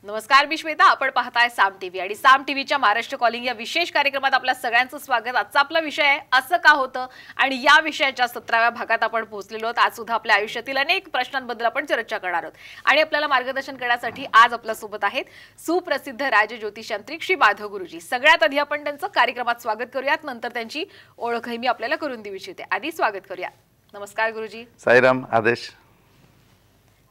नमस्कार, मी श्वेता. आपण पाहताय साम टीव्ही आणि साम टीव्हीच्या महाराष्ट्र कॉलिंग या विशेष कार्यक्रमात आपल्या सगळ्यांचं स्वागत. आजचा आपला विषय आहे असं का होतं आणि या विषयाच्या 17व्या भागात आपण पोहोचलेलो आहोत. आज सुद्धा आपल्या आयुष्यातील अनेक प्रश्नांबद्दल आपण चर्चा करणार आहोत आणि आपल्याला मार्गदर्शन करण्यासाठी आज आपल्या सोबत आहेत सुप्रसिद्ध राजज्योतिषांत्रिक श्री माधव गुरुजी. सगळ्यात आधी आपण त्यांचं कार्यक्रमात स्वागत करूयात, नंतर त्यांची ओळखही मी आपल्याला करून देऊ इच्छिते. आधी स्वागत करूया. नमस्कार गुरुजी. साईराम. आदेश.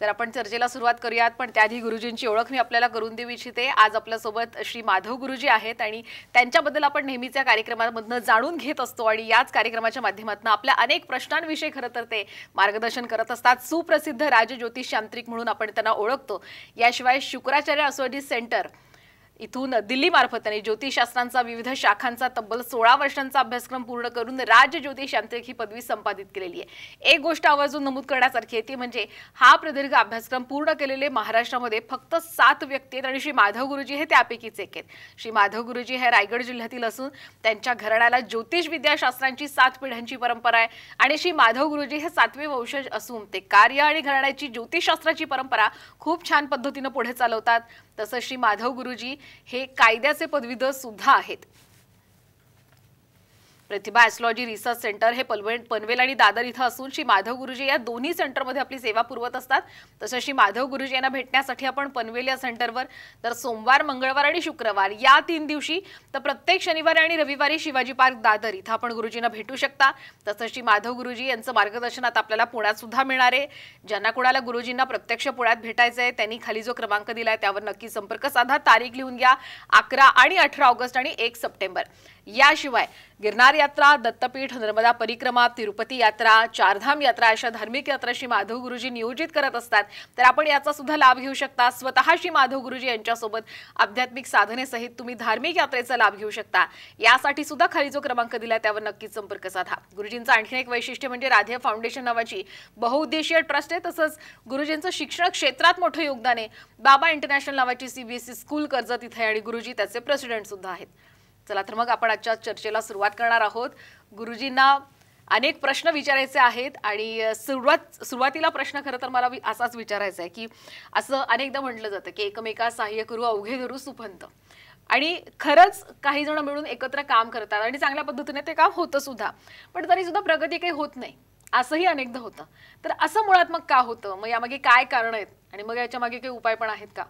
तर आपण चर्चेला सुरुवात करूयात, पण त्याआधी गुरुजींची ओळख मी आपल्याला करून देऊ इच्छिते. आज आपल्यासोबत श्री माधव गुरुजी आहेत आणि त्यांच्याबद्दल आपण नेहमीच्या कार्यक्रमांमधून जाणून घेत असतो आणि याच कार्यक्रमाच्या माध्यमातून आपल्या अनेक प्रश्नांविषयी खरं तर ते मार्गदर्शन करत असतात. सुप्रसिद्ध राजज्योतिषांत्रिक म्हणून आपण त्यांना ओळखतो. याशिवाय शुक्राचार्य अस्ट्रोलॉजी सेंटर इथून दिल्ली मार्फत त्यांनी ज्योतिषशास्त्रांचा विविध शाखांचा तब्बल 16 वर्षांचा अभ्यासक्रम पूर्ण करून राजज्योतिषांत्रिक ही पदवी संपादित केलेली आहे. एक गोष्ट आवर्जून नमूद करण्यासारखी आहे ती म्हणजे हा प्रदीर्घ अभ्यासक्रम पूर्ण केलेले महाराष्ट्रामध्ये फक्त 7 व्यक्ती आहेत आणि श्री माधव गुरुजी हे त्यापैकीच एक आहेत. श्री माधव गुरुजी हे रायगड जिल्ह्यातील असून त्यांच्या घराण्याला ज्योतिष विद्याशास्त्रांची 7 पिढ्यांची परंपरा आहे आणि श्री माधव गुरुजी हे 7वे वंशज असून ते कार्य आणि घराण्याची ज्योतिषशास्त्राची परंपरा खूप छान पद्धतीने पुढे चालवतात. तसंच श्री माधव गुरुजी हे कायद्याचे पदवीधर सुद्धा आहेत. प्रतिभा एस्ट्रोलॉजी रिसर्च सेंटर हे पनवेल आणि दादर इथं असून श्री माधव गुरुजी या दोन्ही सेंटरमध्ये आपली सेवा पुरवत असतात. तसं श्री माधव गुरुजी यांना भेटण्यासाठी आपण पनवेल या सेंटरवर तर सोमवार, मंगळवार आणि शुक्रवार या 3 दिवशी तर प्रत्येक शनिवारी आणि रविवारी शिवाजी पार्क दादर इथं आपण गुरुजींना भेटू शकता. तसंच श्री माधव गुरुजी यांचं मार्गदर्शन आता आपल्याला पुण्यात सुद्धा मिळणार आहे. ज्यांना कोणाला गुरुजींना प्रत्यक्ष पुण्यात भेटायचं आहे त्यांनी खाली जो क्रमांक दिलाय त्यावर नक्की संपर्क साधा. तारीख लिहून घ्या 11 आणि 18 ऑगस्ट आणि 1 सप्टेंबर. याशिवाय गिरनार यात्रा, दत्तपीठ, नर्मदा परिक्रमा, तिरुपती यात्रा, चारधाम यात्रा अशा धार्मिक यात्रा श्री माधव गुरुजी नियोजित करत असतात. तर आपण याचा सुद्धा लाभ घेऊ शकता. स्वतः श्री माधव गुरुजी यांच्यासोबत आध्यात्मिक साधने सहित तुम्ही धार्मिक यात्रेचा लाभ घेऊ शकता. यासाठी सुद्धा खाली जो क्रमांक दिलाय त्यावर नक्कीच संपर्क साधा. गुरुजींचं आणखी एक वैशिष्ट्य म्हणजे राधे फाउंडेशन नावाची बहुउद्देशीय ट्रस्ट आहे. तसंच गुरुजींचं शिक्षण क्षेत्रात मोठं योगदान आहे. बाबा इंटरनॅशनल नावाची सीबीएसई स्कूल कर्जत इथे आणि गुरुजी त्याचे प्रेसिडेंट सुद्धा आहेत. चला तर मग आपण आजच्या चर्चेला सुरुवात करणार आहोत. गुरुजींना अनेक प्रश्न विचारायचे आहेत आणि सुरुवातीला प्रश्न खरं तर मला असाच विचारायचा आहे की असं अनेकदा म्हटलं जातं की एकमेका सहाय्य करू अवघे धरू सुपंत, आणि खरंच काही जण मिळून एकत्र काम करतात आणि चांगल्या पद्धतीने ते काम होतं सुद्धा, पण तरी सुद्धा प्रगती काही होत नाही असंही अनेकदा होतं. तर असं मुळात मग का होतं? मग यामागे काय कारण आहेत आणि मग याच्या मागे काही उपाय पण आहेत का?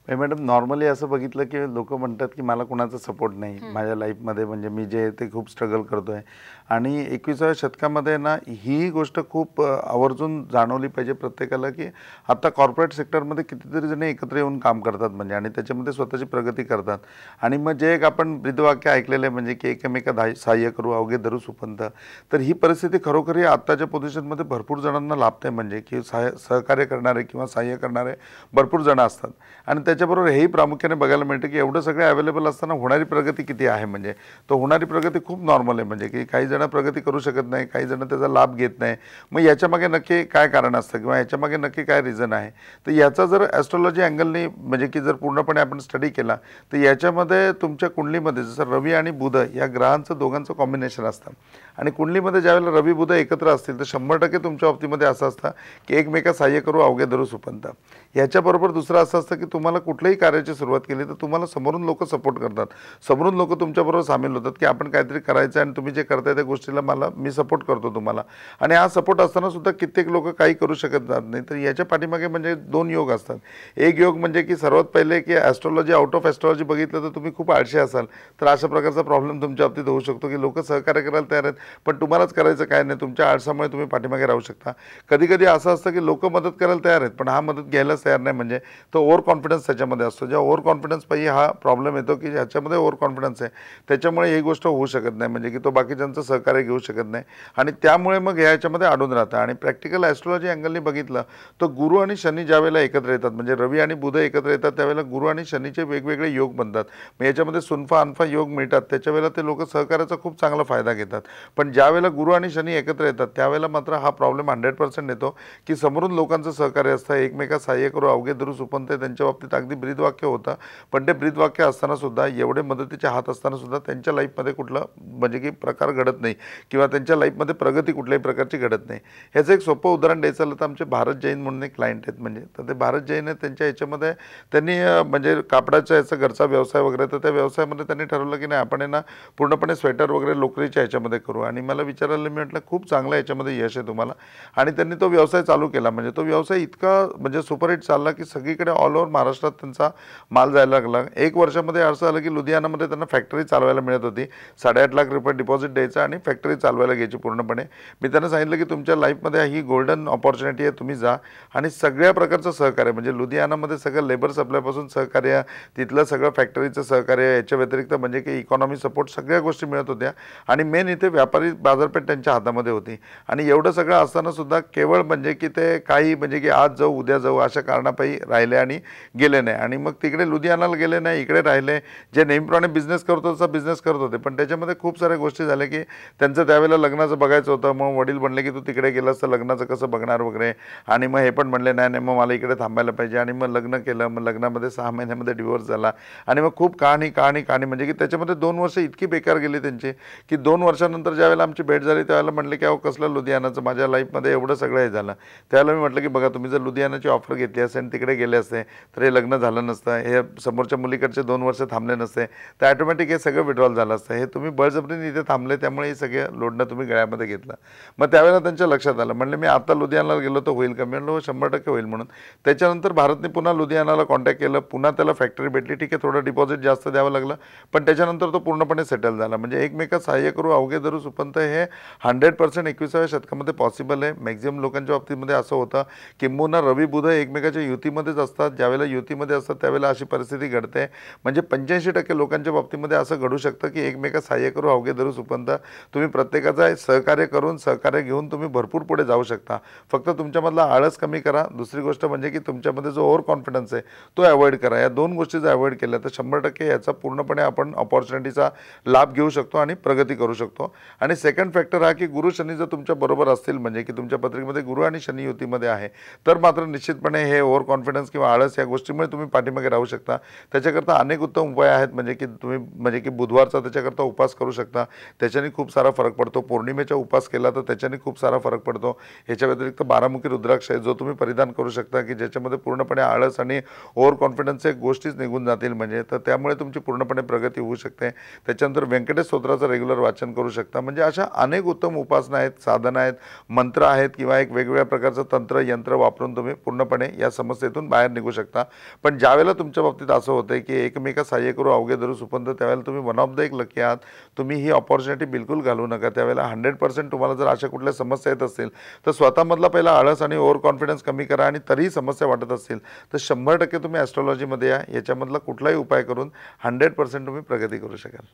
मॅडम, नॉर्मली असं बघितलं की लोक म्हणतात की मला कोणाचा सपोर्ट नाही माझ्या लाईफमध्ये, म्हणजे मी जे ते खूप स्ट्रगल करतो आहे. आणि 21व्या शतकामध्ये ना ही गोष्ट खूप आवर्जून जाणवली पाहिजे प्रत्येकाला की आता कॉर्पोरेट सेक्टरमध्ये कितीतरी जण एकत्र येऊन काम करतात म्हणजे, आणि त्याच्यामध्ये स्वतःची प्रगती करतात. आणि मग जे एक आपण ब्रीदवाक्य ऐकलेलं आहे म्हणजे की एकमेका सहाय्य करू अवघे धरू सुपंत, तर ही परिस्थिती खरोखरी आत्ताच्या पोझिशनमध्ये भरपूर जणांना लाभते. म्हणजे की सहकार्य करणारे किंवा सहाय्य करणारे भरपूर जण असतात. आणि त्याच्याबरोबर हेही प्रामुख्याने बघायला मिळतं की एवढं सगळे अवेलेबल असताना होणारी प्रगती किती आहे. म्हणजे तो होणारी प्रगती खूप नॉर्मल आहे. म्हणजे की काही जण प्रगती करू शकत नाही, काही जण त्याचा लाभ घेत नाही. मग याच्यामागे नक्की काय कारण असतं किंवा याच्यामागे नक्की काय रिझन आहे? तर याचा जर ॲस्ट्रोलॉजी अँगलनी म्हणजे की जर पूर्णपणे आपण स्टडी केला तर याच्यामध्ये तुमच्या कुंडलीमध्ये जसं रवी आणि बुध या ग्रहांचं दोघांचं कॉम्बिनेशन असतं. आणि कुंडलीमध्ये ज्यावेळेला रवी बुध एकत्र असतील तर 100% तुमच्या बाबतीमध्ये असं असतं की एकमेका सहाय्य करू अवघे धरू सुपंत. याच्याबरोबर दुसरं असं असतं की तुम्हाला कुठल्याही कार्याची सुरुवात केली तर तुम्हाला समोरून लोक सपोर्ट करतात, समोरून लोक तुमच्याबरोबर सामील होतात की आपण काहीतरी करायचं आणि तुम्ही जे करताय त्या गोष्टीला मी सपोर्ट करतो तुम्हाला. आणि हा सपोर्ट असताना सुद्धा कित्येक लोक काही करू शकत नाही. तर याच्या पाठीमागे म्हणजे 2 योग असतात. एक योग म्हणजे की सर्वात पहिले की ॲस्ट्रोलॉजी आउट ऑफ ॲस्ट्रोलॉजी बघितलं तर तुम्ही खूप आळशी असाल तर अशा प्रकारचा प्रॉब्लेम तुमच्या बाबतीत होऊ शकतो की लोक सहकार्य करायला तयार आहेत पण तुम्हालाच करायचं काय नाही, तुमच्या आळसामुळे तुम्ही पाठीमागे राहू शकता. कधी कधी असं असतं की लोक मदत करायला तयार आहेत पण हा मदत घ्यायलाच तयार नाही. म्हणजे तो ओव्हर कॉन्फिडन्स त्याच्यामध्ये असतो. जेव्हा ओव्हर कॉन्फिडन्स पाहिजे हा प्रॉब्लेम येतो की ह्याच्यामध्ये ओव्हर कॉन्फिडन्स आहे त्याच्यामुळे ही गोष्ट होऊ शकत नाही. म्हणजे की तो बाकीच्यांचं सहकार्य घेऊ शकत नाही आणि त्यामुळे मग ह्याच्यामध्ये अडून राहतं. आणि प्रॅक्टिकल ॲस्ट्रोलॉजी अँगलनी बघितलं तर गुरु आणि शनी ज्यावेळेला एकत्र येतात म्हणजे रवी आणि बुध एकत्र येतात त्यावेळेला गुरु आणि शनीचे वेगवेगळे योग बनतात. मग याच्यामध्ये सुनफा अनफा योग मिळतात. त्याच्या वेळेला ते लोक सहकार्याचा खूप चांगला फायदा घेतात. पण ज्या वेळेला गुरु आणि शनी एकत्र येतात त्यावेळेला मात्र हा प्रॉब्लेम 100% येतो की समोरून लोकांचं सहकार्य असतं, एकमेका सहाय्य करू अवघे धरू सुपंथ त्यांच्या बाबतीत अगदी ब्रीदवाक्य होतं. पण ते ब्रीदवाक्य असताना सुद्धा एवढे मदतीचे हात असताना सुद्धा त्यांच्या लाईफमध्ये कुठलं म्हणजे की प्रकार घडत नाही किंवा त्यांच्या लाईफमध्ये प्रगती कुठल्याही प्रकारची घडत नाही. ह्याचं एक सोपं उदाहरण द्यायचं झालं तर आमचे भारत जैन म्हणून एक क्लायंट आहेत. म्हणजे तर ते भारत जैन आहेत, त्यांच्या ह्याच्यामध्ये त्यांनी म्हणजे कापडाचा याचा घरचा व्यवसाय वगैरे, तर त्या व्यवसायामध्ये त्यांनी ठरवलं की नाही आपण ना पूर्णपणे स्वेटर वगैरे लोकरीच्या ह्याच्यामध्ये करू. आणि मला विचारायला मी म्हटलं खूप चांगलं याच्यामध्ये यश आहे तुम्हाला. आणि त्यांनी तो व्यवसाय चालू केला. म्हणजे तो व्यवसाय इतका म्हणजे सुपरहिट चालला की सगळीकडे ऑल ओव्हर महाराष्ट्रात त्यांचा माल जायला लागला. 1 वर्षामध्ये असं झालं की लुधियानामध्ये त्यांना फॅक्टरी चालवायला मिळत होती. 8.5 लाख रुपये डिपॉझिट द्यायचं आणि फॅक्टरी चालवायला घ्यायची पूर्णपणे. मी त्यांना सांगितलं की तुमच्या लाईफमध्ये ही गोल्डन ऑपॉर्च्युनिटी आहे, तुम्ही जा आणि सगळ्या प्रकारचं सहकार्य म्हणजे लुधियानामध्ये सगळं लेबर सप्लायपासून सहकार्य, तिथलं सगळं फॅक्टरीचं सहकार्य, याच्या व्यतिरिक्त म्हणजे की इकॉनॉमी सपोर्ट सगळ्या गोष्टी मिळत होत्या. आणि मेन इथे व्यापारी बाजारपेठ त्यांच्या हातामध्ये होती. आणि एवढं सगळं असताना सुद्धा केवळ म्हणजे की ते काही म्हणजे की आज जाऊ उद्या जाऊ अशा कारणापायी राहिले आणि गेले नाही. आणि मग तिकडे लुधियानाला गेले नाही, इकडे राहिले. जे नेहमीप्रमाणे बिझनेस करतो तसा बिझनेस करत होते. पण त्याच्यामध्ये खूप साऱ्या गोष्टी झाल्या की त्यांचं त्यावेळेला लग्नाचं बघायचं होतं. मग वडील म्हणले की तू तिकडे गेलास तर लग्नाचं कसं बघणार वगैरे. आणि मग हे पण म्हणले नाही नाही मग मला इकडे थांबायला पाहिजे. आणि मग लग्न केलं. मग लग्नामध्ये 6 महिन्यामध्ये डिवोर्स झाला. आणि मग खूप कहाणी म्हणजे की त्याच्यामध्ये 2 वर्ष इतकी बेकार गेली त्यांची की 2 वर्षानंतर ज्यावेळेला आमची भेट झाली त्यावेळेला म्हटले की अहो कसलं लुधियानाचं, माझ्या लाईफमध्ये एवढं सगळं हे झालं. त्यावेळेला मी म्हटलं की बघा तुम्ही जर लुधियानाची ऑफर घेतली असते आणि तिकडे गेले असते तर हे लग्न झालं नसतं, हे समोरच्या मुलीकडचे 2 वर्ष थांबले नसते, तर ॲटोमॅटिक हे सगळं विड्रॉल झालं असतं. हे तुम्ही बळजबरीने इथे थांबले त्यामुळे हे सगळं लोडणं तुम्ही गळ्यामध्ये घेतलं. मग त्यावेळेला त्यांच्या लक्षात आलं. म्हणले मी आता लुधियानाला गेलो तर होईल का? मी म्हणलो 100% होईल म्हणून. त्याच्यानंतर भारतने पुन्हा लुधियानाला कॉन्टॅक्ट केलं. पुन्हा त्याला फॅक्टरी भेटली. ठीक आहे थोडं डिपॉझिट जास्त द्यावं लागलं पण त्याच्यानंतर तो पूर्णपणे सेटल झाला. म्हणजे एकमेकात सहाय्य करू अवघे धरू सुपंथ हे 100% 21व्या शतकामध्ये पॉसिबल आहे. मॅक्झिमम लोकांच्या बाबतीमध्ये असं होतं किंबहुना रवी बुध एकमेकाच्या युतीमध्येच असतात. ज्यावेळेला युतीमध्ये असतात त्यावेळेला अशी परिस्थिती घडते. म्हणजे 85% लोकांच्या बाबतीमध्ये असं घडू शकतं की एकमेकात सहाय्य करू अवघे धरू सुपंथ. तुम्ही प्रत्येकाचा सहकार्य करून सहकार्य घेऊन तुम्ही भरपूर पुढे जाऊ शकता. फक्त तुमच्यामधला आळस कमी करा. दुसरी गोष्ट म्हणजे की तुमच्यामध्ये जो ओव्हर कॉन्फिडन्स आहे तो अवॉइड करा. या 2 गोष्टी जर अवॉइड केल्या तर 100% याचा पूर्णपणे आपण ऑपॉर्च्युनिटीचा लाभ घेऊ शकतो आणि प्रगती करू शकतो. आणि सेकंड फॅक्टर हा की गुरु शनी जर तुमच्या बरोबर असतील म्हणजे की तुमच्या पत्रिकेमध्ये गुरु आणि शनी युतीमध्ये आहे तर मात्र निश्चितपणे हे ओव्हर कॉन्फिडन्स किंवा आळस या गोष्टीमुळे तुम्ही पाठीमागे राहू शकता. त्याच्याकरता अनेक उत्तम उपाय आहेत. म्हणजे की तुम्ही म्हणजे की बुधवारचा त्याच्याकरता उपास करू शकता, त्याच्याने खूप सारा फरक पडतो. पौर्णिमेचा उपास केला तर त्याच्याने खूप सारा फरक पडतो. ह्याच्या व्यतिरिक्त 12मुखी रुद्राक्ष आहे जो तुम्ही परिधान करू शकता की ज्याच्यामध्ये पूर्णपणे आळस आणि ओव्हर कॉन्फिडन्सच्या गोष्टीच निघून जातील. म्हणजे तर त्यामुळे तुमची पूर्णपणे प्रगती होऊ शकते. त्याच्यानंतर व्यंकटेश स्तोत्राचं रेग्युलर वाचन करू शकता. म्हणजे अशा अनेक उत्तम उपासना आहेत, साधना आहेत, मंत्र आहेत किंवा एक वेगवेगळ्या प्रकारचं तंत्र यंत्र वापरून तुम्ही पूर्णपणे या समस्येतून बाहेर निघू शकता. पण ज्यावेळेला तुमच्या बाबतीत असं होतं की एकमेका सहाय्य करू अवघे धरू सुपंथ त्यावेळेला तुम्ही वन ऑफ द एक लकी आहात. तुम्ही ही ऑपॉर्च्युनिटी बिलकुल घालवू नका. त्यावेळेला 100% तुम्हाला जर अशा कुठल्या समस्या येत असतील तर स्वतःमधला पहिला आळस आणि ओव्हर कॉन्फिडन्स कमी करा. आणि तरीही समस्या वाटत असतील तर 100% तुम्ही ॲस्ट्रॉलॉजीमध्ये या. याच्यामधला कुठलाही उपाय करून 100% तुम्ही प्रगती करू शकाल.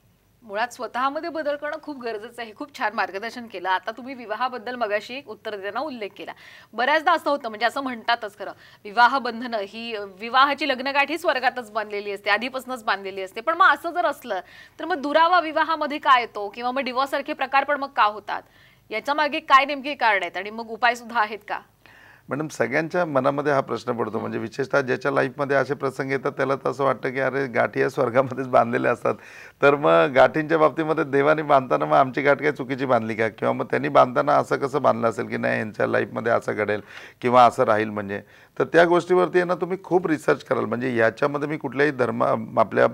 मुळात स्वतःमध्ये बदल करणं खूप गरजेचं आहे. खूप छान मार्गदर्शन केलं. आता तुम्ही विवाहाबद्दल मगाशी एक उत्तर देताना उल्लेख केला. बऱ्याचदा असं होतं म्हणजे असं म्हणतातच खरं विवाह बंधनं ही विवाहाची लग्नगाठ ही स्वर्गातच बांधलेली असते, आधीपासूनच बांधलेली असते. पण मग असं जर असलं तर मग दुरावा विवाहामध्ये काय येतो किंवा मग डिवोर्स सारखे प्रकार पण मग का होतात? याच्या मागे काय नेमके कारण आहेत आणि मग उपाय सुद्धा आहेत का? मॅडम सगळ्यांच्या मनामध्ये हा प्रश्न पडतो. म्हणजे विशेषतः ज्याच्या लाईफमध्ये असे प्रसंग येतात त्याला तर असं वाटतं की अरे गाठी या स्वर्गामध्येच बांधलेल्या असतात. तर मग गाठींच्या बाबतीमध्ये देवाने बांधताना मग आमची गाठ काय चुकीची बांधली का? किंवा मग त्यांनी बांधताना असं कसं बांधलं असेल की नाही यांच्या लाईफमध्ये असं घडेल किंवा असं राहील. म्हणजे तर त्या गोष्टीवरती आहे ना तुम्ही खूप रिसर्च कराल. म्हणजे ह्याच्यामध्ये मी कुठल्याही आपल्या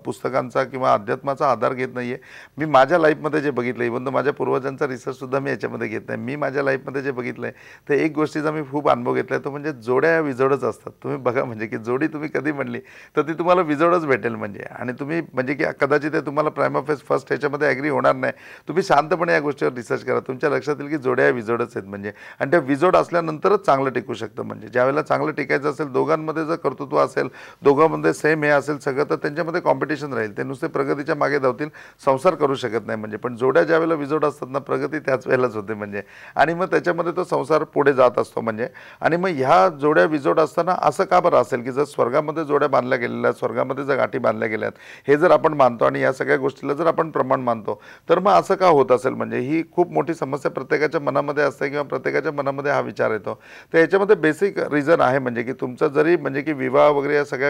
पुस्तकांचा किंवा अध्यात्माचा आधार घेत नाही आहे. मी माझ्या लाईफमध्ये जे बघितलं इव्हन तर माझ्या पूर्वजांचा रिसर्चसुद्धा मी याच्यामध्ये घेत नाही. मी माझ्या लाईफमध्ये जे बघितलं आहे तर एक गोष्टीचा मी खूप अनुभव घेतला आहे तो म्हणजे जोड्या विजोडच असतात. तुम्ही बघा म्हणजे की जोडी तुम्ही कधी म्हणली तर ती तुम्हाला विजोडच भेटेल. म्हणजे आणि तुम्ही म्हणजे की कदाचित ते तुम्हाला प्राइम ऑफ फर्स्ट ह्याच्यामध्ये ॲग्री होणार नाही. तुम्ही शांतपणे या गोष्टीवर रिसर्च करा. तुमच्या लक्षात येईल की जोड्या विजोडच आहेत. म्हणजे आणि त्या विजोड असल्यानंतरच चांगलं टिकू शकतं. म्हणजे ज्यावेळेला आपल्याला चांगलं टिकायचं असेल, दोघांमध्ये जर कर्तृत्व असेल, दोघांमध्ये सेम हे असेल सगळं, तर त्यांच्यामध्ये कॉम्पिटिशन राहील. ते नुसते प्रगतीच्या मागे धावतील, संसार करू शकत नाही म्हणजे. पण जोड्या ज्या वेळेला विजोड असतात ना, प्रगती त्याच वेळेलाच होते म्हणजे. आणि मग त्याच्यामध्ये तो संसार पुढे जात असतो म्हणजे. आणि मग ह्या जोड्या विजोड असताना असं का बरं असेल की जर स्वर्गामध्ये जोड्या बांधल्या गेलेल्या, स्वर्गामध्ये जर गाठी बांधल्या गेल्यात, हे जर आपण मानतो आणि या सगळ्या गोष्टीला जर आपण प्रमाण मानतो, तर मग असं का होत असेल म्हणजे. ही खूप मोठी समस्या प्रत्येकाच्या मनामध्ये असते किंवा प्रत्येकाच्या मनामध्ये हा विचार येतो. तर याच्यामध्ये बेसिक रिझन आहे म्हणजे की तुमचं जरी म्हणजे की विवाह वगैरे या सगळ्या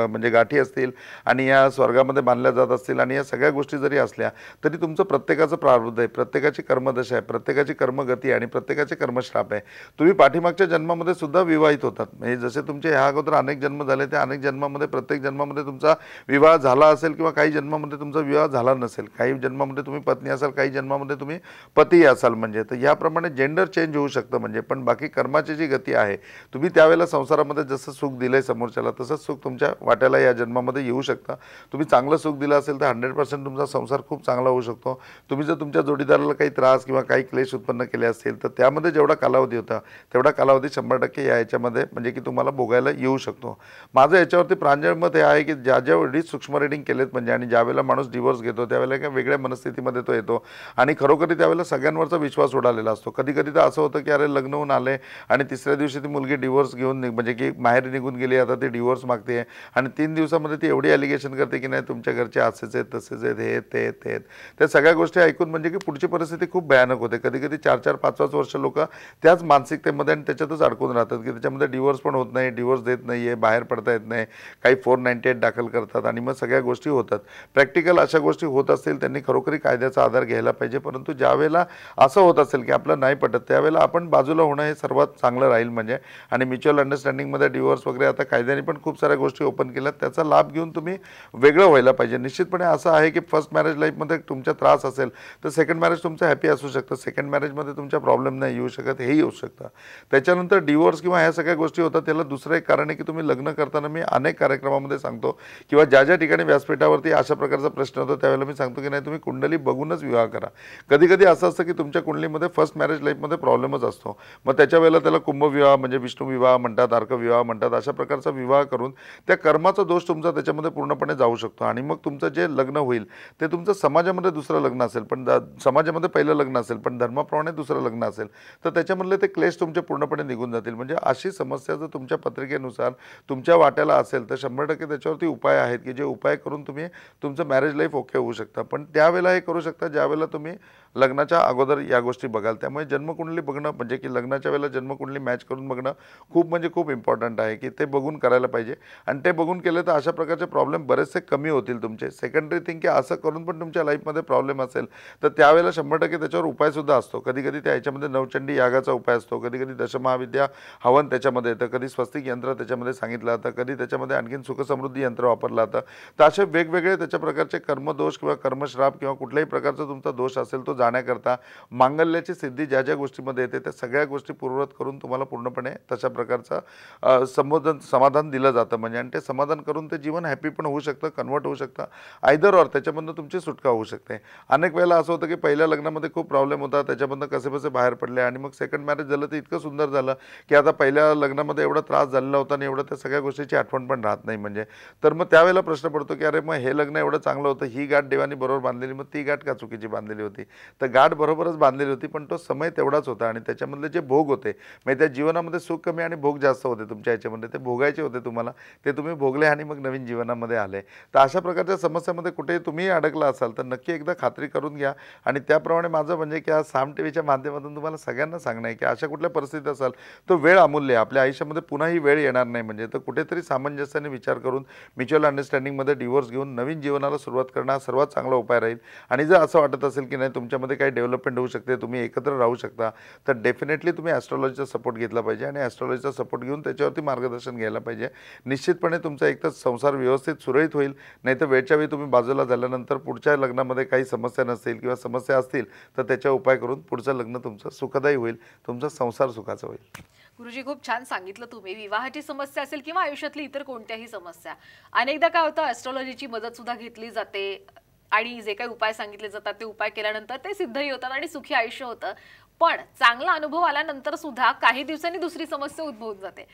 म्हणजे गाठी असतील आणि या स्वर्गामध्ये बांधल्या जात असतील आणि या सगळ्या गोष्टी जरी असल्या, तरी तुमचं प्रत्येकाचं प्रारब्ध आहे, प्रत्येकाची कर्मदशा आहे, प्रत्येकाची कर्मगती आणि प्रत्येकाचे कर्मश्राप आहे. तुम्ही पाठीमागच्या जन्मामध्ये सुद्धा विवाहित होतात म्हणजे जसे तुमचे ह्या अगोदर अनेक जन्म झाले, त्या अनेक जन्मामध्ये प्रत्येक जन्मामध्ये तुमचा विवाह झाला असेल किंवा काही जन्मामध्ये तुमचा विवाह झाला नसेल, काही जन्मामध्ये तुम्ही पत्नी असाल, काही जन्मामध्ये तुम्ही पती असाल म्हणजे. तर याप्रमाणे जेंडर चेंज होऊ शकतं म्हणजे. पण बाकी कर्माची जी गती आहे, तुम्ही त्यावेळेला संसारामध्ये जसं सुख दिलंय समोरच्याला, तसंच सुख तुमच्या वाट्याला या जन्मामध्ये येऊ शकतं. तुम्ही चांगलं सुख दिलं असेल तर 100% तुमचा संसार खूप चांगला होऊ शकतो. तुम्ही जर तुमच्या जोडीदाराला काही त्रास किंवा काही क्लेश उत्पन्न केले असतील, तर त्यामध्ये जेवढा कालावधी होता तेवढा कालावधी 100% याच्यामध्ये म्हणजे की तुम्हाला भोगायला येऊ शकतो. माझं याच्यावरती प्रांजळ मत हे आहे की ज्या ज्या वेळी सूक्ष्म रिडिंग केलेत म्हणजे, आणि ज्यावेळेला माणूस डिवोर्स घेतो त्यावेळेला एका वेगळ्या मनस्थितीमध्ये तो येतो आणि खरोखरी त्यावेळेला सगळ्यांवरचा विश्वास उडालेला असतो. कधी कधी तर असं होतं की अरे लग्न होऊन आले आणि तिसऱ्या दिवशी ती मुलगी डिवोर्स घेऊन म्हणजे की माहेर निघून गेली, आता ती डिवोर्स मागते आणि 3 दिवसामध्ये ती एवढी ॲलिगेशन करते की नाही तुमच्या घरचे असेच आहेत, तसेच आहेत, हे ते ते त्या सगळ्या गोष्टी ऐकून म्हणजे की पुढची परिस्थिती खूप भयानक होते. कधी कधी 4-4, 5-5 वर्ष लोक त्याच मानसिकतेमध्ये आणि त्याच्यातच अडकून राहतात की त्याच्यामध्ये डिवोर्स पण होत नाही, डिवोर्स देत नाही आहे, बाहेर पडता येत नाही, काही 498 दाखल करतात आणि मग सगळ्या गोष्टी होतात. प्रॅक्टिकल अशा गोष्टी होत असतील त्यांनी खरोखरी कायद्याचा आधार घ्यायला पाहिजे. परंतु ज्यावेळेला असं होत असेल की आपलं नाही पटत, त्यावेळेला आपण बाजूला होणं हे सर्वात चांगलं राहील म्हणजे. आणि म्युच्युअल अंडरस्टँडिंगमध्ये डिवोर्स वगैरे आता कायद्याने पण खूप साऱ्या गोष्टी ओपन केल्यात, त्याचा लाभ घेऊन तुम्ही वेगळं व्हायला पाहिजे. निश्चितपणे असं आहे की फर्स्ट मॅरेज लाईफमध्ये तुमचा त्रास असेल तर सेकंड मॅरेज तुमचं हॅपी असू शकतं, सेकंड मॅरेजमध्ये तुमच्या प्रॉब्लेम नाही येऊ शकत, हेही होऊ शकतं. त्याच्यानंतर डिवोर्स किंवा ह्या सगळ्या गोष्टी होतात, त्याला दुसरं एक कारण आहे की तुम्ही लग्न करताना, मी अनेक कार्यक्रमामध्ये सांगतो किंवा ज्या ज्या ठिकाणी व्यासपीठावरती अशा प्रकारचा प्रश्न होतो त्यावेळेला मी सांगतो की नाही तुम्ही कुंडली बघूनच विवाह करा. कधी कधी असं असतं की तुमच्या कुंडलीमध्ये फर्स्ट मॅरेज लाईफमध्ये प्रॉब्लेमच असतो, मग त्याच्या वेळेला त्याला कुंभविवाह म्हणजे विष्णू विवाह म्हणतात, अर्कविवाह म्हणतात, अशा प्रकारचा विवाह करून त्या कर्माचा दोष तुमचा त्याच्यामध्ये पूर्णपणे जाऊ शकतो. आणि मग तुमचं जे लग्न होईल ते तुमचं समाजामध्ये दुसरं लग्न असेल, पण समाजामध्ये पहिलं लग्न असेल पण धर्माप्रमाणे दुसरं लग्न असेल, तर त्याच्यामधले ते क्लेश तुमचे पूर्णपणे निघून जातील. म्हणजे अशी समस्या जर तुमच्या पत्रिकेनुसार तुमच्या वाट्याला असेल तर 100% त्याच्यावरती उपाय आहेत की जे उपाय करून तुम्ही तुमचं मॅरेज लाईफ ओके होऊ शकता. पण त्यावेळेला हे करू शकता ज्यावेळेला तुम्ही लग्नाच्या अगोदर या गोष्टी बघाल. त्यामुळे जन्मकुंडली बघणं म्हणजे की लग्नाच्या वेळेला जन्मकुंडली मॅच करून बघणं खूप म्हणजे खूप इम्पॉर्टंट आहे की ते बघून करायला पाहिजे. आणि ते बघून केलं तर अशा प्रकारचे प्रॉब्लेम बरेचसे कमी होतील तुमचे. सेकंडरी थिंग की असं करून पण तुमच्या लाईफमध्ये प्रॉब्लेम असेल तर त्यावेळेला 100% त्याच्यावर उपायसुद्धा असतो. कधी कधी त्या ह्याच्यामध्ये नवचंडी यागाचा उपाय असतो, कधी कधी दशमहाविद्या हवन त्याच्यामध्ये येतं, कधी स्वस्तिक यंत्र त्याच्यामध्ये सांगितलं जातं, कधी त्याच्यामध्ये आणखीन सुखसमृद्धी यंत्र वापरलं जातं. तर असे वेगवेगळे त्याच्या प्रकारचे कर्मदोष किंवा कर्मश्राप किंवा कुठल्याही प्रकारचा तुमचा दोष असेल तो जाण्याकरता मांगल्याची सिद्धी ज्या ज्या गोष्टीमध्ये येते त्या सगळ्या गोष्टी पूर्ववत करून तुम्हाला पूर्णपणे तशा प्रकारचा समाधान दिलं जातं म्हणजे. आणि ते समाधान करून ते जीवन हॅपी पण होऊ शकतं, कन्वर्ट होऊ शकतं, आयदर ऑर त्याच्यामधून तुमची सुटका होऊ शकते. अनेक वेळेला असं होतं की पहिल्या लग्नामध्ये खूप प्रॉब्लेम होता, त्याच्यामधून कसे बाहेर पडले आणि मग सेकंड मॅरेज झालं तर इतकं सुंदर झालं की आता पहिल्या लग्नामध्ये एवढा त्रास झालेला होता आणि एवढं त्या सगळ्या गोष्टीची आठवण पण राहत नाही म्हणजे. तर मग त्यावेळेला प्रश्न पडतो की अरे मग हे लग्न एवढं चांगलं होतं, ही गाठ देवानी बरोबर बांधलेली, मग ती गाठ का चुकीची बांधलेली होती? तर गाठ बरोबरच बांधलेली होती पण तो समय तेवढाच होता आणि त्याच्यामधले जे भोग होते म्हणजे त्या जीवनामध्ये सुख कमी आणि भोग जास्त होते तुमच्या ह्याच्यामध्ये, ते भोगायचे होते तुम्हाला, ते तुम्ही भोगले आणि मग नवीन जीवनामध्ये आले. तर अशा प्रकारच्या समस्यामध्ये कुठे तुम्ही अडकला असाल तर नक्की एकदा खात्री करून घ्या. आणि त्याप्रमाणे माझं म्हणजे की आज साम टीव्हीच्या माध्यमातून तुम्हाला सगळ्यांना सांगणं आहे की अशा कुठल्या परिस्थितीत असाल तो वेळ अमूल्य आहे, आपल्या आयुष्यामध्ये पुन्हा ही वेळ येणार नाही म्हणजे. तर कुठेतरी सामंजस्याने विचार करून म्युच्युअल अंडरस्टँडिंगमध्ये डिवोर्स घेऊन नवीन जीवनाला सुरुवात करणं हा सर्वात चांगला उपाय राहील. आणि जर असं वाटत असेल की नाही तुमच्यामध्ये काही डेव्हलपमेंट होऊ शकते, तुम्ही एकत्र राहू शकता, तर डेफिनेटली तुम्ही ॲस्ट्रॉलॉजीचा सपोर्ट घेतला पाहिजे आणि ॲस्ट्रॉलॉजीचा सपोर्ट घेऊन त्याच्यावरती मार्गदर्शन घ्यायला पाहिजे. निश्चितपणे तुमचा एकतर संसार व्यवस्थित सुरळीत होईल, नाही तर वेळच्या वेळी तुम्ही बाजूला झाल्यानंतर पुढच्या लग्नामध्ये काही समस्या नसतील किंवा समस्या असतील तर त्याच्या उपाय करून पुढचं लग्न तुमचं सुखदायी होईल, तुमचा संसार सुखाचा होईल. गुरुजी खूप छान सांगितलं तुम्ही. विवाहाची समस्या असेल किंवा आयुष्यातली इतर कोणत्याही समस्या, अनेकदा काय होतं ॲस्ट्रॉलॉजीची मदत सुद्धा घेतली जाते आणि जे काही उपाय सांगितले जातात ते उपाय केल्यानंतर ते सिद्धही होतात आणि सुखी आयुष्य होतं. पण चांगला अनुभव आल्यानंतर सुद्धा काही दिवसांनी दुसरी समस्या उद्भवून जाते.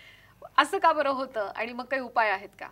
असं का बरं होतं आणि मग काही उपाय आहेत का?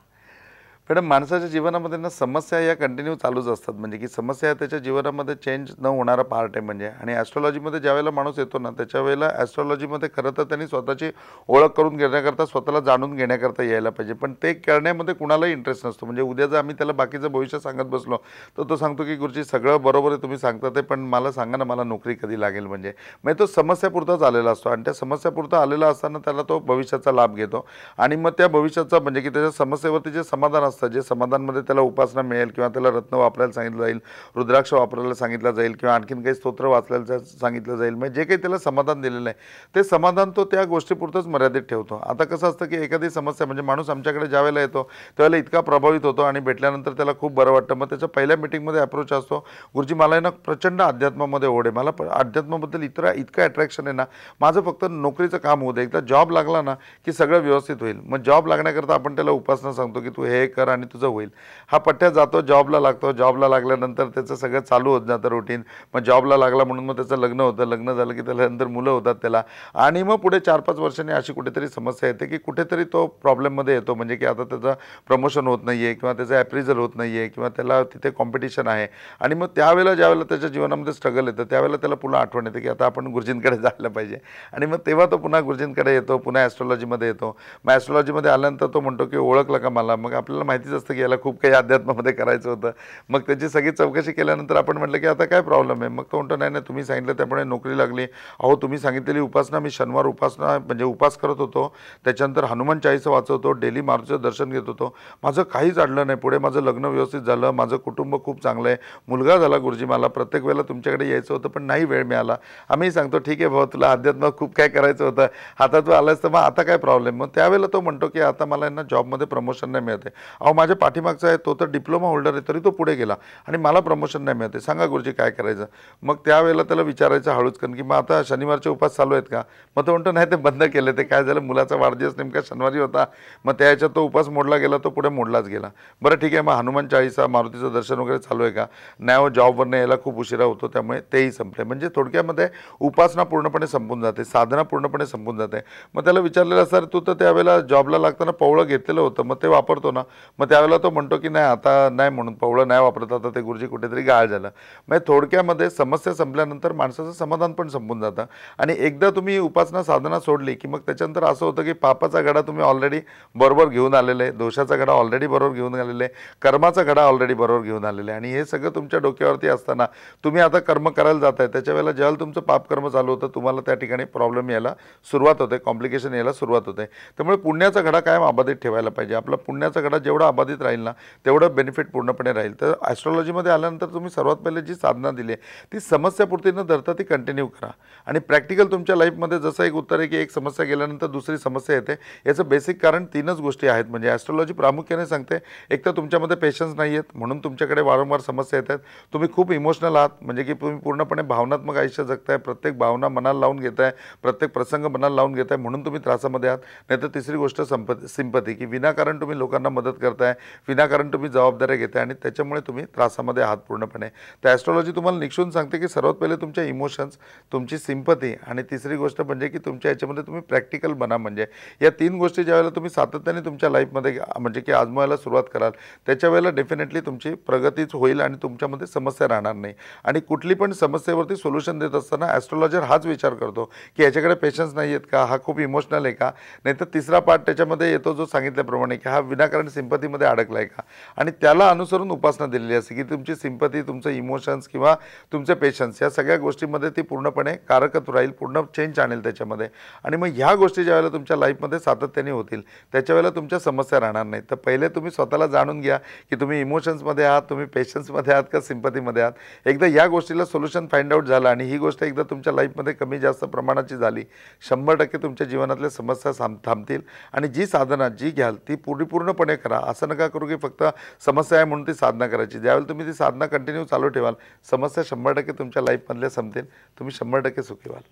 मॅडम, माणसाच्या जीवनामध्ये ना समस्या या कंटिन्यू चालूच असतात. म्हणजे की समस्या त्याच्या जीवनामध्ये चेंज न होणारा पार्ट आहे म्हणजे. आणि ॲस्ट्रॉलॉजीमध्ये ज्यावेळेला माणूस येतो ना, त्याच्यावेळेला ॲस्ट्रॉलॉजीमध्ये खरं तर त्यांनी स्वतःची ओळख करून घेण्याकरता, स्वतःला जाणून घेण्याकरता यायला पाहिजे. पण ते करण्यामध्ये कुणालाही इंटरेस्ट नसतो. म्हणजे उद्या जर आम्ही त्याला बाकीचं भविष्य सांगत बसलो तर तो सांगतो की गुरुजी सगळं बरोबर आहे तुम्ही सांगता ते, पण मला सांगा ना मला नोकरी कधी लागेल. म्हणजे तो समस्यापुरताच आलेला असतो आणि त्या समस्यापुरता आलेला असताना त्याला तो भविष्याचा लाभ घेतो. आणि मग त्या भविष्याचा म्हणजे की त्याच्या समस्येवरती जे समाधान असतं, जे समाधानमध्ये त्याला उपासना मिळेल किंवा त्याला रत्न वापरायला सांगितलं जाईल, रुद्राक्ष वापरायला सांगितलं जाईल किंवा आणखीन काही स्तोत्र वाचायला सांगितलं जाईल, म्हणजे जे काही त्याला समाधान दिलेलं आहे ते समाधान तो त्या गोष्टीपुरतंच मर्यादित ठेवतो. आता कसं असतं की एखादी समस्या म्हणजे माणूस आमच्याकडे ज्यावेळेला येतो त्यावेळेला इतका प्रभावित होतो आणि भेटल्यानंतर त्याला खूप बरं वाटतं. मग त्याच्या पहिल्या मीटिंगमध्ये अप्रोच असतो, गुरुजी मला ना प्रचंड अध्यात्मामध्ये ओढ आहे, मला अध्यात्माबद्दल इतकं अट्रॅक्शन आहे ना, माझं फक्त नोकरीचं काम होऊ दे, एकदा जॉब लागला ना की सगळं व्यवस्थित होईल. मग जॉब लागण्याकरता आपण त्याला उपासना सांगतो की तू हे कर आणि तुझं होईल. हा पठ्ठ्या जातो, जॉबला लागतो. जॉबला लागल्यानंतर त्याचं सगळं चालू होत जातं रुटीन. मग जॉबला लागला म्हणून मग त्याचं लग्न होतं, लग्न झालं की त्याच्यानंतर मुलं होतात त्याला. आणि मग पुढे 4-5 वर्षांनी अशी कुठेतरी समस्या येते की कुठेतरी तो प्रॉब्लेममध्ये येतो. म्हणजे की आता त्याचं प्रमोशन होत नाही आहे किंवा त्याचं ॲप्रिझल होत नाही आहे किंवा त्याला तिथे कॉम्पिटिशन आहे. आणि मग त्यावेळेला ज्यावेळेला त्याच्या जीवनामध्ये स्ट्रगल येतं त्यावेळेला त्याला पुन्हा आठवण येते की आता आपण गुरुजींकडे जायला पाहिजे. आणि मग तेव्हा तो पुन्हा गुरुजींकडे येतो, पुन्हा ॲस्ट्रॉलॉजीमध्ये येतो. मग ॲस्ट्रॉलॉजीमध्ये आल्यानंतर तो म्हणतो की ओळखलं का मला? मग आपल्याला माहितीच असतं की याला खूप काही अध्यात्मामध्ये करायचं होतं. मग त्याची सगळी चौकशी केल्यानंतर आपण म्हटलं की आता काय प्रॉब्लेम आहे? मग तो म्हणतो नाही तुम्ही सांगितलं त्यामुळे नोकरी लागली. अहो तुम्ही सांगितलेली उपासना मी शनिवार उपासना म्हणजे उपास करत होतो, त्याच्यानंतर हनुमान चाळीसा वाचवतो, डेली मारुतीचं दर्शन घेत होतो, माझं काहीच अडलं नाही. पुढे माझं लग्न व्यवस्थित झालं, माझं कुटुंब खूप चांगलं आहे, मुलगा झाला गुरुजी, मला प्रत्येक वेळेला तुमच्याकडे यायचं होतं पण नाही वेळ मिळाला. आम्ही सांगतो ठीक आहे भाऊ, तुला अध्यात्मात खूप काय करायचं होतं, आता तू आलास तर मग आता काय प्रॉब्लेम? मग त्यावेळेला तो म्हणतो की आता मला ना जॉबमध्ये प्रमोशन नाही मिळते. अहो माझ्या पाठीमागचा आहे तो तर डिप्लोमा होल्डर आहे तरी तो पुढे गेला आणि मला प्रमोशन नाही मिळते, सांगा गुरुजी काय करायचं? मग त्यावेळेला त्याला विचारायचं हळूच की मग आता शनिवारचे उपास चालू आहेत का? मग तो म्हणतो नाही ते बंद केले. ते काय झालं, मुलाचा वाढदिवस नेमका शनिवारी होता, मग त्या ह्याच्यात तो उपास मोडला गेला, तो पुढे मोडलाच गेला. बरं ठीक आहे, मग हनुमान चाळीसा मारुतीचं दर्शन वगैरे चालू आहे का? नाही हो, जॉबवरनं यायला खूप उशिरा होतो त्यामुळे तेही संपले. म्हणजे थोडक्यामध्ये उपासना पूर्णपणे संपून जाते, साधना पूर्णपणे संपून जाते. मग त्याला विचारलेलं सर तू तर त्यावेळेला जॉबला लागताना पवळं घेतलेलं होतं, मग ते वापरतो ना? मग त्यावेळेला तो म्हणतो की नाही आता नाही, म्हणून पवळं नाही वापरत, आता ते गुरुजी कुठेतरी गाळ झालं. म्हणजे थोडक्यामध्ये समस्या संपल्यानंतर माणसाचं समाधान पण संपून जातं. आणि एकदा तुम्ही उपासना साधना सोडली की मग त्याच्यानंतर असं होतं की पापाचा घडा तुम्ही ऑलरेडी बरोबर घेऊन आलेले आहे, दोषाचा घडा ऑलरेडी बरोबर घेऊन आलेले आहे, कर्माचा घडा ऑलरेडी बरोबर घेऊन आलेले आहे. आणि हे सगळं तुमच्या डोक्यावरती असताना तुम्ही आता कर्म करायला जात आहे, त्याच्या वेळेला ज्यावेळेला तुमचं पापकर्म चालू होतं तुम्हाला त्या ठिकाणी प्रॉब्लेम यायला सुरुवात होते, कॉम्प्लिकेशन यायला सुरुवात होते. त्यामुळे पुण्याचा घडा कायम अबाधित ठेवायला पाहिजे. आपला पुण्याचा घडा जेवढा अबाधित राहील ना तेवढं बेनिफिट पूर्णपणे राहील. तर ॲस्ट्रॉलॉजीमध्ये आल्यानंतर तुम्ही सर्वात पहिले जी साधना दिली आहे ती समस्यापूर्ती न धरता ती कंटिन्यू करा. आणि प्रॅक्टिकल तुमच्या लाईफमध्ये जसं एक उत्तर आहे की एक समस्या गेल्यानंतर दुसरी समस्या येते, याचं बेसिक कारण 3च गोष्टी आहेत. म्हणजे ॲस्ट्रॉलॉजी प्रामुख्याने सांगते एक तर तुमच्यामध्ये पेशन्स नाही आहेत म्हणून तुमच्याकडे वारंवार समस्या येतात, तुम्ही खूप इमोशनल आहात म्हणजे की तुम्ही पूर्णपणे भावनात्मक आयुष्य जगताय, प्रत्येक भावना मनाला लावून घेताय, प्रत्येक प्रसंग मनाला लावून घेताय म्हणून तुम्ही त्रासामध्ये आहात. नाहीतर तिसरी गोष्ट सिंपती, की विनाकारण तुम्ही लोकांना मदत करताय, विनाकारण तुम्ही जबाबदाऱ्या घेताय आणि त्याच्यामुळे तुम्ही त्रासामध्ये आहात पूर्णपणे. तर ॲस्ट्रॉलॉजी तुम्हाला निक्षून सांगते की सर्वात पहिले तुमच्या इमोशन्स, तुमची सिंपती आणि तिसरी गोष्ट म्हणजे की तुमच्या याच्यामध्ये तुम्ही प्रॅक्टिकल बना. म्हणजे या 3 गोष्टी ज्यावेळेला तुम्ही सातत्याने तुमच्या लाईफमध्ये म्हणजे की आजमावायला सुरुवात कराल त्याच्या वेळेला डेफिनेटली तुमची प्रगतीच होईल आणि तुमच्यामध्ये समस्या राहणार नाही. आणि कुठली पण समस्येवरती सोल्युशन देत असताना ॲस्ट्रॉलॉजर हाच विचार करतो की याच्याकडे पेशन्स नाही आहेत का, हा खूप इमोशनल आहे का, नाहीतर तिसरा पार्ट त्याच्यामध्ये येतो जो सांगितल्याप्रमाणे की हा विनाकारण सिंपतीमध्ये अडकला आहे का. आणि त्याला अनुसरून उपासना दिलेली असते की तुमची सिंपती, तुमचं इमोशन्स किंवा तुमचे पेशन्स या सगळ्या गोष्टींमध्ये ती पूर्णपणे कारकत्व राहील, पूर्ण चेंज आणेल त्याच्यामध्ये. आणि मग ह्या गोष्टी ज्यावेळेला तुमच्या लाईफमध्ये सातत्याने होतील त्याच्या वेळेला तुमच्या समस्या राहणार नाही. तर पहिले तुम्ही स्वतःला जाणून घ्या की तुम्ही इमोशन्समध्ये आहात, तुम्ही पेशन्समध्ये आहात का सिंपतीमध्ये आहात. एकदा या गोष्टीला सोल्युशन फाइंड आउट झालं आणि ही गोष्ट एकदा तुमच्या लाईफमध्ये कमी जास्त प्रमाणाची झाली, 100% तुमच्या जीवनातल्या समस्या थांबतील. आणि जी साधना जी घ्याल ती पूर्णपणे करा. असं नका करू की फक्त समस्या आहे म्हणून ती साधना करायची. ज्यावेळेला तुम्ही ती साधना कंटिन्यू चालू ठेवाल समस्या 100% तुमच्या लाईफमधल्या संपतील, तुम्ही 100% सुखी व्हाल.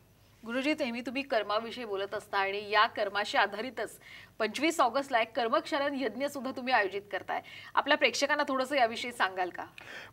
गुरुजी, नेहमी तुम्ही कर्माविषयी बोलत असता आणि या कर्माशी आधारितच 25 ऑगस्टला एक कर्मक्षालन यज्ञ सुद्धा तुम्ही आयोजित करताय. आपल्या प्रेक्षकांना थोडंसं याविषयी सांगाल का?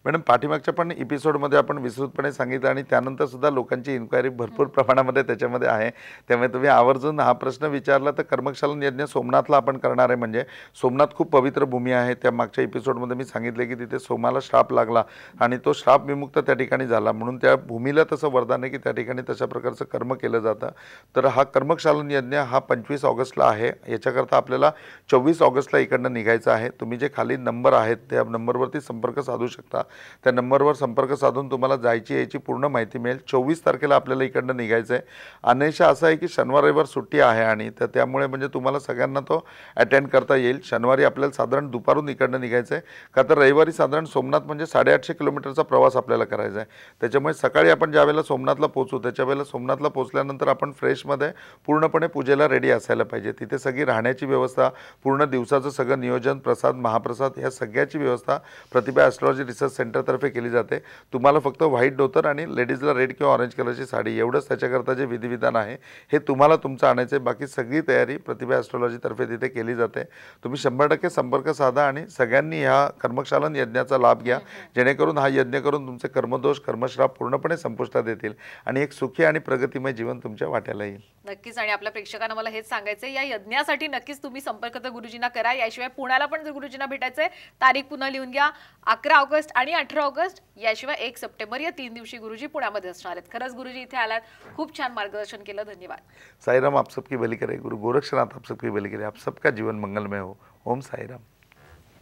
मॅडम, पाठीमागच्या पण एपिसोडमध्ये आपण विस्तृतपणे सांगितलं आणि त्यानंतर सुद्धा लोकांची इन्क्वायरी भरपूर प्रमाणामध्ये त्याच्यामध्ये आहे. त्यामुळे तुम्ही आवर्जून हा प्रश्न विचारला तर कर्मक्षालन यज्ञ सोमनाथला आपण करणार आहे. म्हणजे सोमनाथ खूप पवित्र भूमी आहे. त्या मागच्या एपिसोडमध्ये मी सांगितले की तिथे सोमाला श्राप लागला आणि तो श्राप विमुक्त त्या ठिकाणी झाला, म्हणून त्या भूमीला तसं वरदान आहे की त्या ठिकाणी तशा प्रकारचं कर्म केलं जातं. तर हा कर्मक्षालन यज्ञ हा 25 ऑगस्टला आहे. याच्याकरता आपल्याला 24 ऑगस्टला इकडनं निघायचं आहे. तुम्ही जे खाली नंबर आहेत त्या नंबरवरती संपर्क साधू शकता. त्या नंबरवर संपर्क साधून तुम्हाला जायची यायची पूर्ण माहिती मिळेल. 24 तारखेला आपल्याला इकडनं निघायचं आहे. अन्यथा असं आहे की शनिवार रविवार सुट्टी आहे आणि तर त्यामुळे म्हणजे तुम्हाला सगळ्यांना तो अटेंड करता येईल. शनिवारी आपल्याला साधारण दुपारून इकडनं निघायचं आहे, का तर रविवारी साधारण सोमनाथ म्हणजे 850 किलोमीटरचा प्रवास आपल्याला करायचा आहे. त्याच्यामुळे सकाळी आपण ज्या वेळेला सोमनाथला पोहोचू त्याच्या वेळेला सोमनाथला पोहोचल्यानंतर आपण फ्रेशमध्ये पूर्णपणे पूजेला रेडी असायला पाहिजे. तिथे सगळी राहण्याची व्यवस्था, पूर्ण दिवसाचं सगळं नियोजन, प्रसाद महाप्रसाद ह्या सगळ्याची व्यवस्था प्रतिभा ॲस्ट्रॉलॉजी रिसर्च सेंटरतर्फे केली जाते. तुम्हाला फक्त व्हाईट धोतर आणि लेडीजला रेड किंवा ऑरेंज कलरची साडी एवढंच त्याच्याकरता जे विधिविधान आहे हे तुम्हाला तुमचं आणायचं आहे. बाकी सगळी तयारी प्रतिभा ॲस्ट्रॉलॉजीतर्फे तिथे केली जाते. तुम्ही 100% संपर्क साधा आणि सगळ्यांनी ह्या कर्मक्षालन यज्ञाचा लाभ घ्या, जेणेकरून हा यज्ञ करून तुमचे कर्मदोष कर्मश्राप पूर्णपणे संपुष्टात येतील आणि एक सुखी आणि प्रगतिमय जीवन तुमच्या वाट्याला येईल. नक्कीच. आणि आपल्या प्रेक्षकांना मला हेच सांगायचं आहे, या यज्ञासाठी नक्कीच तुम्ही संपर्क तर गुरुजींना करा. याशिवाय पुण्याला पण जर गुरुजींना भेटायचंय तारीख पुन्हा लिहून घ्या. 11 ऑगस्ट आणि 18 ऑगस्ट, याशिवाय 1 सप्टेंबर या 3 दिवशी गुरुजी पुण्यामध्ये असणार आहेत. खरंच गुरुजी इथे आलात, खूप छान मार्गदर्शन केलं. धन्यवाद. साईराम, आप सबकी भली करे. गुरु गोरक्षनाथ आप सबकी भली करे. आप सबका जीवन मंगलमय हो. ओम साईराम.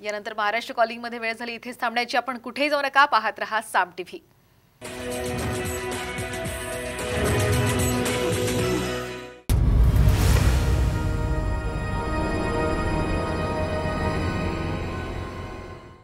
यानंतर महाराष्ट्र कॉलिंग मध्ये वेळ झाली इथेच थांबण्याची. आपण कुठेही जाऊ नका, पाहत रहा साम टीव्ही.